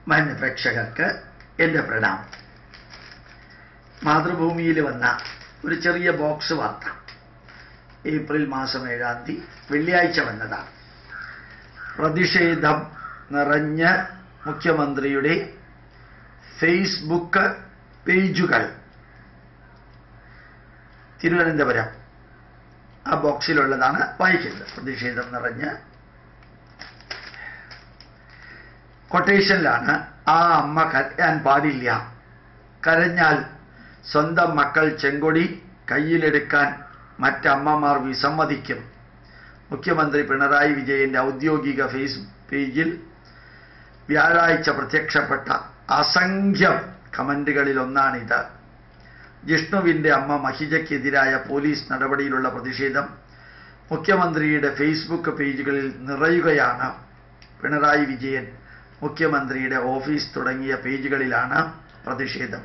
മാന്യപ്രേക്ഷകർക്ക് എൻ്റെ പ്രണാമം. മാതൃഭൂമിയിൽ വന്ന ഒരു ചെറിയ ബോക്സ് വാർത്ത ഏപ്രിൽ മാസം 7-ാം തീയതി വെള്ളിയാഴ്ച വന്നതാണ്. പ്രതിഷേധം നിറഞ്ഞ മുഖ്യമന്ത്രിയുടെ ഫേസ്ബുക്ക് പേജുകൾ. തിരുവനന്തപുരം ആ ബോക്സിലുള്ളതാണ് വായിക്കുന്നത്. പ്രതിഷേധം നിറഞ്ഞ് കൊട്ടേഷനിലാണ്: ആ അമ്മ കരയാൻ പാടില്ല, കരഞ്ഞാൽ സ്വന്തം മക്കൾ ചെങ്കൊടി കയ്യിലെടുക്കാൻ മറ്റമ്മമാർ വിസമ്മതിക്കും. മുഖ്യമന്ത്രി പിണറായി വിജയന്റെ ഔദ്യോഗിക ഫേസ്ബുക്ക് പേജിൽ വ്യാഴാഴ്ച പ്രത്യക്ഷപ്പെട്ട അസംഖ്യം കമന്റുകളിൽ ഒന്നാണിത്. ജിഷ്ണുവിന്റെ അമ്മ മഹിജയ്ക്കെതിരായ പോലീസ് നടപടിയിലുള്ള പ്രതിഷേധം മുഖ്യമന്ത്രിയുടെ ഫേസ്ബുക്ക് പേജുകളിൽ നിറയുകയാണ്. പിണറായി വിജയൻ, മുഖ്യമന്ത്രിയുടെ ഓഫീസ് തുടങ്ങിയ പേജുകളിലാണ് പ്രതിഷേധം.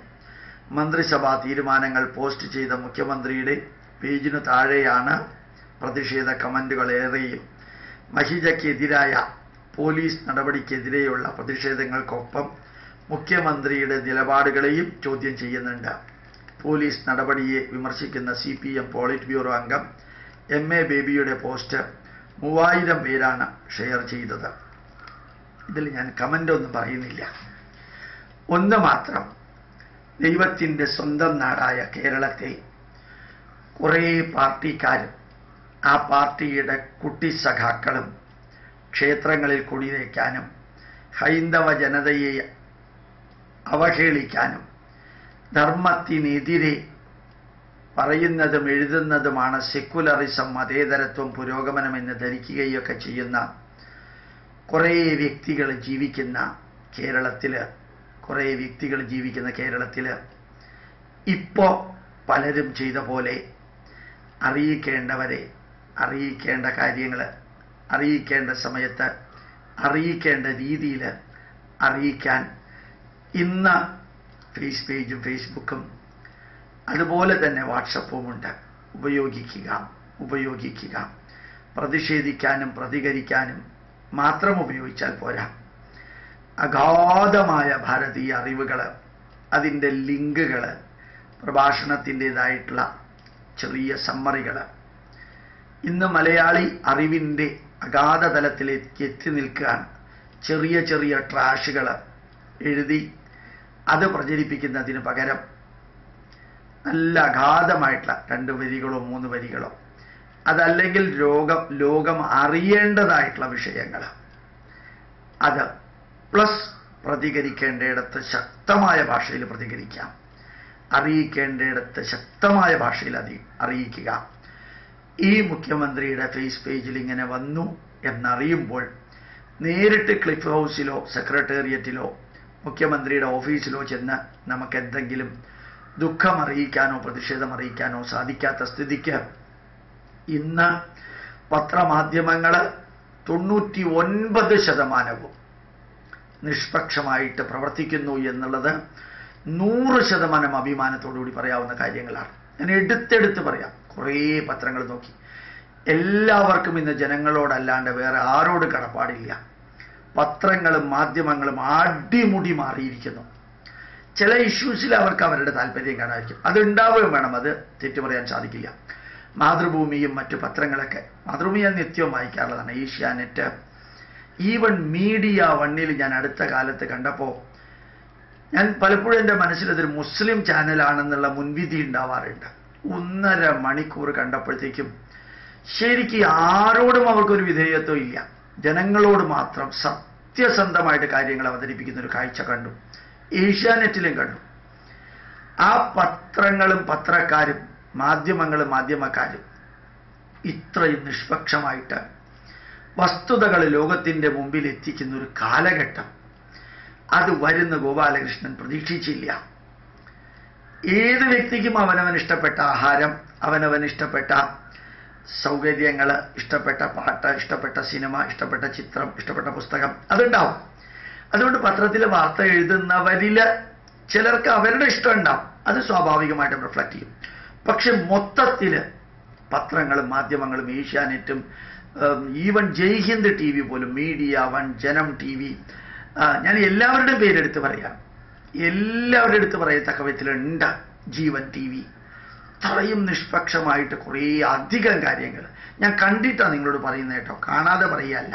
മന്ത്രിസഭാ തീരുമാനങ്ങൾ പോസ്റ്റ് ചെയ്ത മുഖ്യമന്ത്രിയുടെ പേജിനു താഴെയാണ് പ്രതിഷേധ കമന്റുകൾ ഏറെയും. മഹിജയ്ക്കെതിരായ പോലീസ് നടപടിക്കെതിരെയുള്ള പ്രതിഷേധങ്ങൾക്കൊപ്പം മുഖ്യമന്ത്രിയുടെ നിലപാടുകളെയും ചോദ്യം ചെയ്യുന്നുണ്ട്. പോലീസ് നടപടിയെ വിമർശിക്കുന്ന CPM പോളിറ്റ് ബ്യൂറോ അംഗം MA ബേബിയുടെ പോസ്റ്റ് 3000 പേരാണ് ഷെയർ ചെയ്തത്. ഇതിൽ ഞാൻ കമന്റ് ഒന്നും പറയുന്നില്ല. ഒന്ന് മാത്രം: ദൈവത്തിൻ്റെ സ്വന്തം നാടായ കേരളത്തെ കുറേ പാർട്ടിക്കാരും ആ പാർട്ടിയുടെ കുട്ടി സഖാക്കളും ക്ഷേത്രങ്ങളിൽ കൊടിവയ്ക്കാനും ഹൈന്ദവ ജനതയെ അവഹേളിക്കാനും ധർമ്മത്തിനെതിരെ പറയുന്നതും എഴുതുന്നതുമാണ് സെക്കുലറിസം, മതേതരത്വം, പുരോഗമനമെന്ന് ധരിക്കുകയൊക്കെ ചെയ്യുന്ന കുറേ വ്യക്തികൾ ജീവിക്കുന്ന കേരളത്തിൽ ഇപ്പോൾ പലരും ചെയ്ത പോലെ അറിയിക്കേണ്ടവരെ അറിയിക്കേണ്ട കാര്യങ്ങൾ അറിയിക്കേണ്ട സമയത്ത് അറിയിക്കേണ്ട രീതിയിൽ അറിയിക്കാൻ ഇന്ന് ഫേസ് പേജും ഫേസ്ബുക്കും അതുപോലെ തന്നെ വാട്സപ്പുമുണ്ട്. ഉപയോഗിക്കുക. പ്രതിഷേധിക്കാനും പ്രതികരിക്കാനും മാത്രം ഉപയോഗിച്ചാൽ പോരാ. അഗാധമായ ഭാരതീയ അറിവുകൾ, അതിൻ്റെ ലിങ്കുകൾ, പ്രഭാഷണത്തിൻ്റെതായിട്ടുള്ള ചെറിയ സമ്മറികൾ, ഇന്ന് മലയാളി അറിവിൻ്റെ അഗാധ തലത്തിലേക്ക് എത്തി നിൽക്കാൻ ചെറിയ ചെറിയ ട്രാഷുകൾ എഴുതി അത് പ്രചരിപ്പിക്കുന്നതിന് പകരം നല്ല അഗാധമായിട്ടുള്ള 2 വരികളോ 3 വരികളോ, അതല്ലെങ്കിൽ ലോകം അറിയേണ്ടതായിട്ടുള്ള വിഷയങ്ങൾ, അത് പ്ലസ് പ്രതികരിക്കേണ്ടയിടത്ത് ശക്തമായ ഭാഷയിൽ പ്രതികരിക്കാം, അറിയിക്കേണ്ടയിടത്ത് ശക്തമായ ഭാഷയിൽ അറിയിക്കുക. ഈ മുഖ്യമന്ത്രിയുടെ ഫേസ് പേജിൽ ഇങ്ങനെ വന്നു എന്നറിയുമ്പോൾ നേരിട്ട് ക്ലിഫ് ഹൗസിലോ സെക്രട്ടേറിയറ്റിലോ മുഖ്യമന്ത്രിയുടെ ഓഫീസിലോ ചെന്ന് നമുക്കെന്തെങ്കിലും ദുഃഖം അറിയിക്കാനോ പ്രതിഷേധം അറിയിക്കാനോ സാധിക്കാത്ത സ്ഥിതിക്ക് ഇന്ന് പത്രമാധ്യമങ്ങൾ 99% നിഷ്പക്ഷമായിട്ട് പ്രവർത്തിക്കുന്നു എന്നുള്ളത് 100% അഭിമാനത്തോടുകൂടി പറയാവുന്ന കാര്യങ്ങളാണ്. ഞാൻ എടുത്തെടുത്ത് പറയാം. കുറേ പത്രങ്ങൾ നോക്കി. എല്ലാവർക്കും ഇന്ന് ജനങ്ങളോടല്ലാണ്ട് വേറെ ആരോട് കടപ്പാടില്ല. പത്രങ്ങളും മാധ്യമങ്ങളും അടിമുടി മാറിയിരിക്കുന്നു. ചില ഇഷ്യൂസിൽ അവർക്ക് അവരുടെ താല്പര്യം കാണാതിരിക്കും. അതുണ്ടാവുകയും വേണം, അത് തെറ്റു പറയാൻ സാധിക്കില്ല. മാതൃഭൂമിയും മറ്റു പത്രങ്ങളൊക്കെ, മാതൃഭൂമി ഞാൻ നിത്യവും വായിക്കാറുള്ളതാണ്, ഏഷ്യാനെറ്റ്, ഈവൻ മീഡിയ വണ്ണിൽ ഞാൻ അടുത്ത കാലത്ത് കണ്ടപ്പോൾ ഞാൻ പലപ്പോഴും എൻ്റെ മനസ്സിൽ അതൊരു മുസ്ലിം ചാനലാണെന്നുള്ള മുൻവിധി ഉണ്ടാവാറുണ്ട്. 1.5 മണിക്കൂർ കണ്ടപ്പോഴത്തേക്കും ശരിക്കും ആരോടും അവർക്കൊരു വിധേയത്വം ഇല്ല, ജനങ്ങളോട് മാത്രം സത്യസന്ധമായിട്ട് കാര്യങ്ങൾ അവതരിപ്പിക്കുന്ന ഒരു കാഴ്ച കണ്ടു. ഏഷ്യാനെറ്റിലും കണ്ടു. ആ പത്രങ്ങളും പത്രക്കാരും മാധ്യമങ്ങളും മാധ്യമക്കാരും ഇത്രയും നിഷ്പക്ഷമായിട്ട് വസ്തുതകൾ ലോകത്തിൻ്റെ മുമ്പിൽ എത്തിക്കുന്ന ഒരു കാലഘട്ടം അത് വരുന്ന ഗോപാലകൃഷ്ണൻ പ്രതീക്ഷിച്ചില്ല. ഏത് വ്യക്തിക്കും അവനവൻ ഇഷ്ടപ്പെട്ട ആഹാരം, അവനവൻ ഇഷ്ടപ്പെട്ട സൗകര്യങ്ങൾ, ഇഷ്ടപ്പെട്ട പാട്ട്, ഇഷ്ടപ്പെട്ട സിനിമ, ഇഷ്ടപ്പെട്ട ചിത്രം, ഇഷ്ടപ്പെട്ട പുസ്തകം അതുണ്ടാവും. അതുകൊണ്ട് പത്രത്തിൽ വാർത്ത എഴുതുന്നവരിൽ ചിലർക്ക് അവരുടെ ഇഷ്ടം ഉണ്ടാവും, അത് സ്വാഭാവികമായിട്ടും റിഫ്ലക്റ്റ് ചെയ്യും. പക്ഷെ മൊത്തത്തിൽ പത്രങ്ങളും മാധ്യമങ്ങളും ഏഷ്യാനെറ്റും ഈവൻ ജയ്ഹിന്ദ് TV പോലും, മീഡിയ വൺ, ജനം TV, ഞാൻ എല്ലാവരുടെയും പേരെടുത്ത് പറയാം, എല്ലാവരുടെ അടുത്ത് പറയത്തക്ക വിധത്തിലുണ്ട് ജീവൻ TV. അത്രയും നിഷ്പക്ഷമായിട്ട് കുറേ അധികം കാര്യങ്ങൾ ഞാൻ കണ്ടിട്ടാണ് നിങ്ങളോട് പറയുന്നത് കേട്ടോ, കാണാതെ പറയുകയല്ല.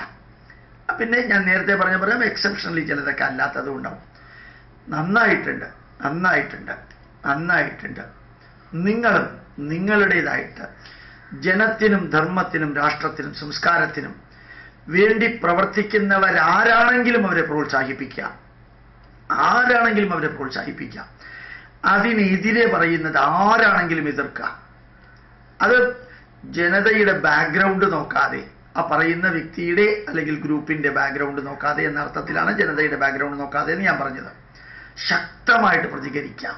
പിന്നെ ഞാൻ നേരത്തെ പറയാം എക്സെപ്ഷണലി ചിലതൊക്കെ അല്ലാത്തതും ഉണ്ടാവും. നന്നായിട്ടുണ്ട്, നന്നായിട്ടുണ്ട്, നന്നായിട്ടുണ്ട്. നിങ്ങളും നിങ്ങളുടേതായിട്ട് ജനത്തിനും ധർമ്മത്തിനും രാഷ്ട്രത്തിനും സംസ്കാരത്തിനും വേണ്ടി പ്രവർത്തിക്കുന്നവരാരാണെങ്കിലും അവരെ പ്രോത്സാഹിപ്പിക്കുക, ആരാണെങ്കിലും അവരെ പ്രോത്സാഹിപ്പിക്കുക. അതിനെതിരെ പറയുന്നത് ആരാണെങ്കിലും എതിർക്കുക. അത് ജനതയുടെ ബാക്ക്ഗ്രൗണ്ട് നോക്കാതെ, ആ പറയുന്ന വ്യക്തിയുടെ അല്ലെങ്കിൽ ഗ്രൂപ്പിന്റെ ബാക്ക്ഗ്രൗണ്ട് നോക്കാതെ എന്ന അർത്ഥത്തിലാണ് ജനതയുടെ ബാക്ക്ഗ്രൗണ്ട് നോക്കാതെ എന്ന് ഞാൻ പറഞ്ഞത്. ശക്തമായിട്ട് പ്രതികരിക്കാം.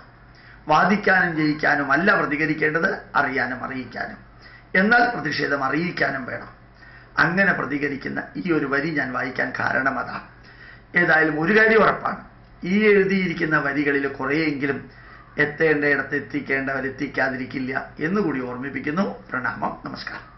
വാദിക്കാനും ജയിക്കാനും അല്ല പ്രതികരിക്കേണ്ടത്, അറിയാനും അറിയിക്കാനും. എന്നാൽ പ്രതിഷേധം അറിയിക്കാനും വേണം. അങ്ങനെ പ്രതികരിക്കുന്ന ഈ ഒരു വരി ഞാൻ വായിക്കാൻ കാരണം അതാണ്. ഏതായാലും ഒരു കാര്യം ഉറപ്പാണ്, ഈ എഴുതിയിരിക്കുന്ന വരികളിൽ കുറേയെങ്കിലും എത്തേണ്ടയിടത്ത് എത്തിക്കേണ്ടവരെത്തിക്കാതിരിക്കില്ല എന്നുകൂടി ഓർമ്മിപ്പിക്കുന്നു. പ്രണാമം, നമസ്കാരം.